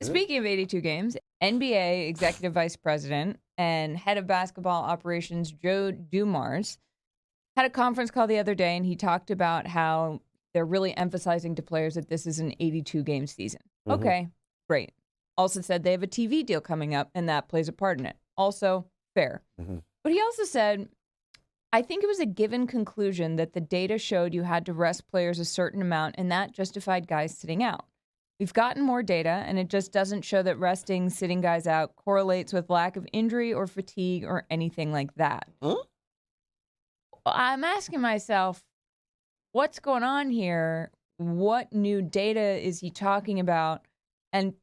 Speaking of 82 games, NBA Executive Vice President and Head of Basketball Operations Joe Dumars had a conference call the other day, and he talked about how they're really emphasizing to players that this is an 82-game season. Okay, great. Also said they have a TV deal coming up, and that plays a part in it. Also, fair. But he also said, I think it was a given conclusion that the data showed you had to rest players a certain amount, and that justified guys sitting out. We've gotten more data, and it just doesn't show that resting, sitting guys out correlates with lack of injury or fatigue or anything like that. I'm asking myself, what's going on here? What new data is he talking about? And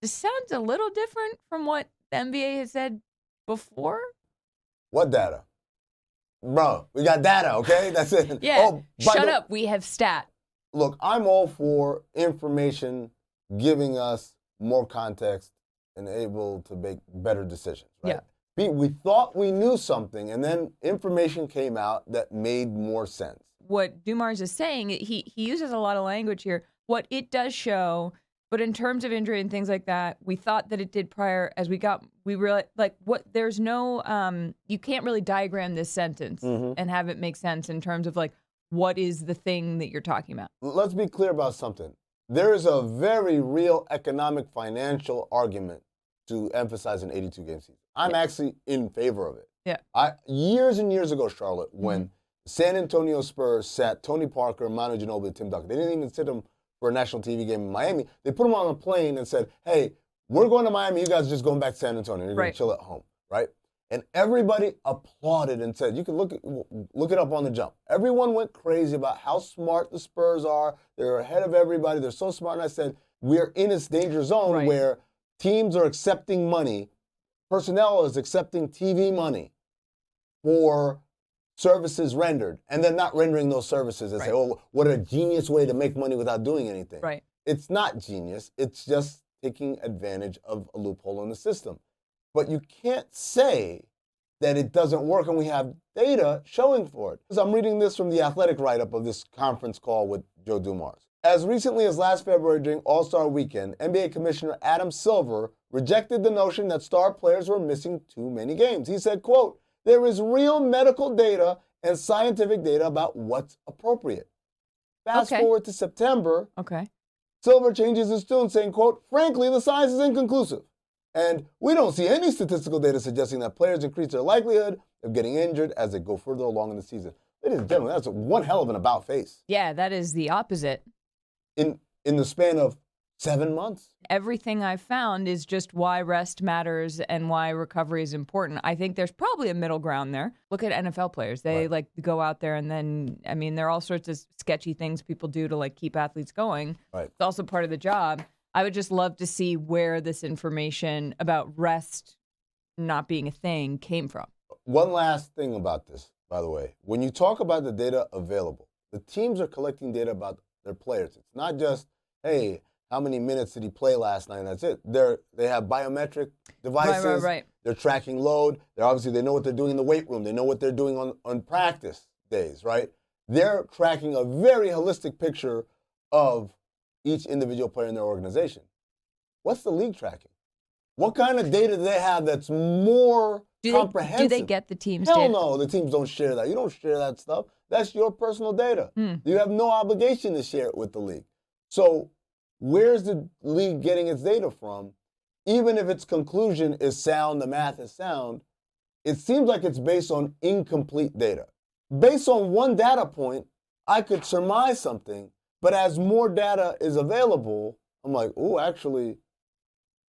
this sounds a little different from what the NBA has said before. What data? Bro, we got data, okay? That's it. Yeah, shut up. We have stat. Look, I'm all for information giving us more context and able to make better decisions, right? Yeah. We thought we knew something, and then information came out that made more sense. What Dumars is saying, he uses a lot of language here. What it does show, but in terms of injury and things like that, we thought that it did prior. As we realized, like, what, there's no, you can't really diagram this sentence and have it make sense in terms of, like, what is the thing that you're talking about? Let's be clear about something. There is a very real economic financial argument to emphasize an 82-game season. I'm actually in favor of it. Yeah. Years and years ago, Charlotte, when San Antonio Spurs sat Tony Parker, Manu Ginobili, and Tim Duncan, they didn't even sit him for a national TV game in Miami. They put him on a plane and said, hey, we're going to Miami. You guys are just going back to San Antonio. You're going to chill at home, right? And everybody applauded and said, you can look it up on the jump. Everyone went crazy about how smart the Spurs are. They're ahead of everybody. They're so smart. And I said, we're in this danger zone where teams are accepting money. Personnel is accepting TV money for services rendered, and then not rendering those services and say, oh, what a genius way to make money without doing anything. Right. It's not genius. It's just taking advantage of a loophole in the system. But you can't say that it doesn't work, and we have data showing for it. Because I'm reading this from the Athletic write-up of this conference call with Joe Dumars. As recently as last February during All-Star Weekend, NBA Commissioner Adam Silver rejected the notion that star players were missing too many games. He said, quote, there is real medical data and scientific data about what's appropriate. Fast forward to September. Silver changes his tune saying, quote, frankly, the science is inconclusive. And we don't see any statistical data suggesting that players increase their likelihood of getting injured as they go further along in the season. Ladies and gentlemen, that's one hell of an about face. Yeah, that is the opposite. In the span of 7 months. Everything I've found is just why rest matters and why recovery is important. I think there's probably a middle ground there. Look at NFL players. They like go out there and then, I mean, there are all sorts of sketchy things people do to like keep athletes going. It's also part of the job. I would just love to see where this information about rest not being a thing came from. One last thing about this, by the way. When you talk about the data available, the teams are collecting data about their players. It's not just, hey, how many minutes did he play last night? And that's it. They have biometric devices. They're tracking load. They know what they're doing in the weight room. They know what they're doing on practice days, right? They're tracking a very holistic picture of each individual player in their organization. What's the league tracking? What kind of data do they have that's more comprehensive? Do they get the team's data? Hell no, the teams don't share that. You don't share that stuff. That's your personal data. You have no obligation to share it with the league. So where's the league getting its data from? Even if its conclusion is sound, the math is sound, it seems like it's based on incomplete data. Based on one data point, I could surmise something, but as more data is available, I'm like, oh, actually,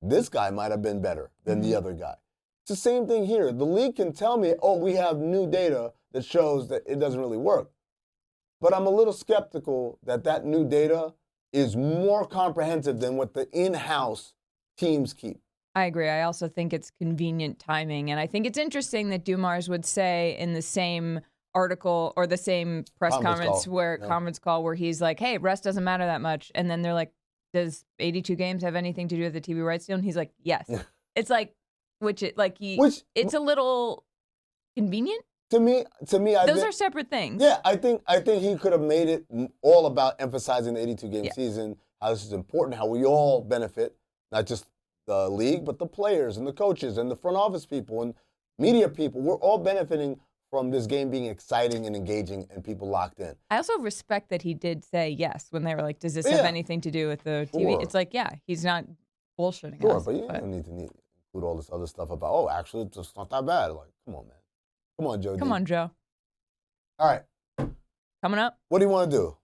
this guy might have been better than the other guy. It's the same thing here. The league can tell me, oh, we have new data that shows that it doesn't really work. But I'm a little skeptical that that new data is more comprehensive than what the in-house teams keep. I agree. I also think it's convenient timing. And I think it's interesting that Dumars would say in the same article or the same conference call where he's like, hey, rest doesn't matter that much. And then they're like, does 82 games have anything to do with the TV rights deal? And he's like, yes. It's like, it's a little convenient. To me, those are separate things. Yeah, I think he could have made it all about emphasizing the 82-game season, how this is important, how we all benefit. Not just the league, but the players and the coaches and the front office people and media people. We're all benefiting from this game being exciting and engaging and people locked in. I also respect that he did say yes when they were like, does this Yeah. have anything to do with the TV? Sure. It's like, yeah, he's not bullshitting Sure, us. but you don't need to include all this other stuff about, oh, actually, it's just not that bad. Like, come on, man. Come on, Joe. Come on, Joe. All right. Coming up, What do you want to do?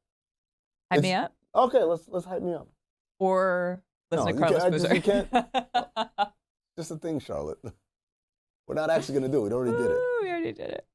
hype me up Okay, let's hype me up. or listen to you Carlos can't- Boozer. you can't- Just a thing, Charlotte. We're not actually going to do it. We already did it. We already did it.